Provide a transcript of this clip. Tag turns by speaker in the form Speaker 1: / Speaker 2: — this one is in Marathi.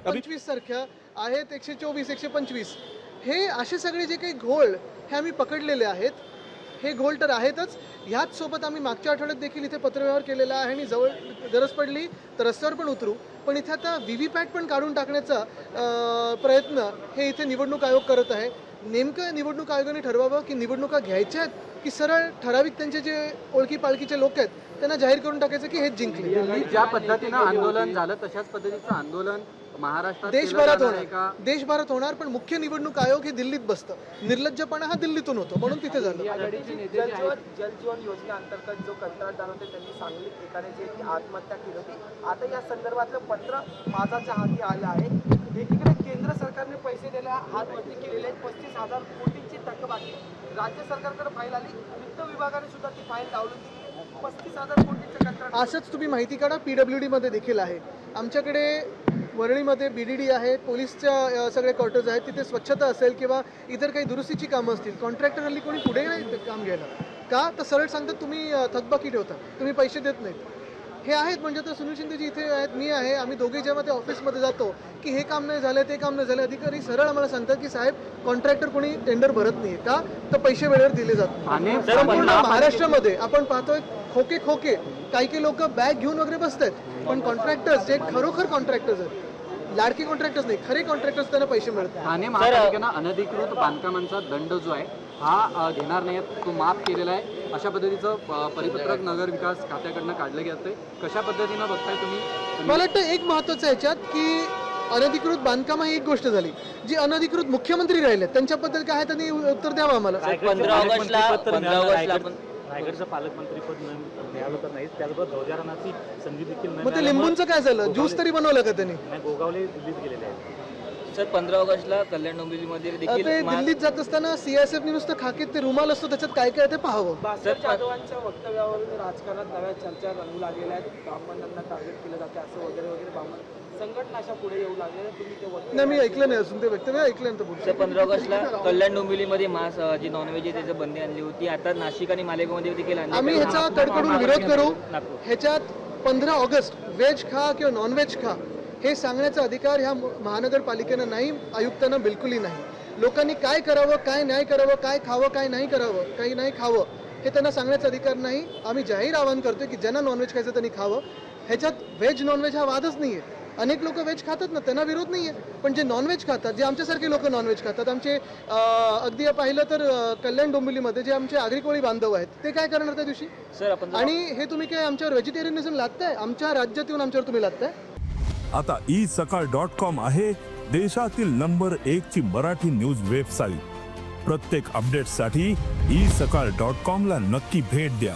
Speaker 1: 25 सारख्या आहेत, 124, 125 हे असे सगळे जे काही घोळ हे आम्ही पकडलेले आहेत. हे घोळ तर आहेतच. ह्याच सोबत आम्ही मागच्या आठवड्यात देखील इथे पत्रव्यवहार केलेला आहे आणि जवळ गरज पडली तर रस्त्यावर पण उतरू. पण इथे आता व्हीव्हीपॅट पण काढून टाकण्याचा प्रयत्न हे इथे निवडणूक आयोग करत आहे. नेमकं निवडणूक आयोगाने ठरवावं की निवडणुका घ्यायच्या आहेत की सरळ ठराविक त्यांचे जे ओळखी पाळखीचे लोक आहेत त्यांना जाहीर करून टाकायचं की हेच जिंकले.
Speaker 2: ज्या पद्धतीनं आंदोलन झालं तशाच पद्धतीचं आंदोलन महाराष्ट्रात
Speaker 1: देशभरात होणार. पण मुख्य निवडणूक आयोग हे दिल्लीत बसतं. निर्लज्जपणा हा दिल्लीतून होतो म्हणून तिथे झालं.
Speaker 3: जलजीवन योजनेअंतर्गत जो कंत्राटदार होते त्यांनी सांगलीत एकाने जे की आत्महत्या केली होती, आता या संदर्भातलं पत्र माझ्या हाती आलं आहे. एकीकडे केंद्र सरकारने पैसे द्यायला हातवरती केलेले आहेत, 35,000 कोटींची थकबाकी. राज्य सरकारकडे फाईल आली, वित्त विभागाने सुद्धा ती फाईल लावली. 35,000 कोटींचं कंत्राट.
Speaker 1: असंच तुम्ही माहिती काढा. PWD मध्ये देखील आहे. आमच्याकडे वरळीमध्ये BDD आहे, पोलीसच्या सगळे क्वार्टर्स आहेत. तिथे स्वच्छता असेल किंवा इतर काही दुरुस्तीची कामं असतील, कॉन्ट्रॅक्टर हल्ली कोणी पुढे नाही काम घ्यायला. का तर सरळ सांगतात तुम्ही थकबाकी ठेवता, तुम्ही पैसे देत नाहीत. हे आहेत. म्हणजे तर सुनील शिंदेजी इथे आहेत, मी आहे. आम्ही दोघे जेव्हा ते ऑफिसमध्ये जातो की हे काम नाही झालं ते काम नाही झालं, अधिकारी सरळ आम्हाला सांगतात की साहेब कॉन्ट्रॅक्टर कोणी टेंडर भरत नाही. का तर पैसे वेळेवर दिले जातात. संपूर्ण महाराष्ट्रामध्ये आपण पाहतोय खोके काही लोक बॅग घेऊन वगैरे बसत आहेत. पण कॉन्ट्रॅक्टर्स जे खरोखर कॉन्ट्रॅक्टर्स आहेत, लाडकी कॉन्ट्रॅक्टर्स नाही, खरे कॉन्ट्रॅक्टर्स त्यांना पैसे मिळतात.
Speaker 2: ठाणे महापालिकेनं अनधिकृत बांधकामांचा दंड जो आहे हा घेणार नाही, तो माफ केलेला आहे. अशा पद्धतीचं परिपत्रक नगर विकास खात्याकडनं काढलं गेलं. कशा पद्धतीनं बघताय तुम्ही?
Speaker 1: मला वाटतं एक महत्त्वाचं ह्याच्यात की अनधिकृत बांधकाम ही एक गोष्ट झाली. जी अनधिकृत मुख्यमंत्री राहिले त्यांच्याबद्दल काय आहे त्यांनी उत्तर द्यावं आम्हाला.
Speaker 4: 15 ऑगस्टला
Speaker 5: रायगडचं पालकमंत्रीपद मिळालं तर नाही, त्याचबरोबर ध्वजारोहणाची संधी देखील नाही.
Speaker 1: मग ते लिंबूंचं काय झालं? ज्यूस तरी बनवलं का त्यांनी?
Speaker 5: गोगावले दिल्लीत गेलेले आहेत.
Speaker 4: सर 15 ऑगस्टला कल्याण डोंबिवलीमध्ये देखील
Speaker 1: ते दिल्लीत जात असताना CSF नुसतं खाकीत ते रुमाल असतो त्याच्यात काय काय ते पाहावं.
Speaker 3: भास्कर जाधवांच्या वक्तव्यावरून राजकारणात नव्या चर्चा रंगू लागलेल्या आहेत. ब्राह्मणांना टार्गेट केलं जाते असं वगैरे ब्राह्मण संघटना अशा पुढे येऊ लागलेल्या. तुम्ही ते वक्तव्य
Speaker 1: नाही, मी ऐकलं नाही अजून ते वक्तव्य ऐकलं नंतर.
Speaker 4: 15 ऑगस्टला कल्याण डोंबिवलीमध्ये मांस जी नॉनव्हेज आहे त्याचं बंदी आणली होती. आता नाशिक आणि मालेगावमध्ये देखील
Speaker 1: आम्ही ह्याचा कडकडून विरोध करू. ह्याच्यात 15 ऑगस्ट व्हेज खा किंवा नॉनव्हेज खा हे सांगण्याचा अधिकार ह्या महानगरपालिकेनं नाही, आयुक्तांना बिलकुलही नाही. लोकांनी काय करावं, काय नाही करावं, काय खावं, काय नाही करावं, काही नाही खावं हे त्यांना सांगण्याचा अधिकार नाही. आम्ही जाहीर आवाहन करतोय की ज्यांना नॉनव्हेज खायचं त्यांनी खावं. ह्याच्यात व्हेज नॉनव्हेज हा वादच नाही आहे. अनेक लोक व्हेज खातात ना, त्यांना विरोध नाही आहे. पण जे नॉनव्हेज खातात, जे आमच्यासारखे लोक नॉनव्हेज खातात, आमचे अगदी पाहिलं तर कल्याण डोंबिवलीमध्ये जे आमचे आगरी बांधव आहेत ते काय करणार त्या दिवशी? आणि हे तुम्ही काय आमच्यावर व्हेजिटेरियनिझम लादताय? आमच्या राज्यात येऊन आमच्यावर तुम्ही लादताय?
Speaker 6: आता isakal.com आहे देशातील नंबर 1 ची मराठी न्यूज वेबसाईट. प्रत्येक अपडेटसाठी isakal.com ला नक्की भेट द्या.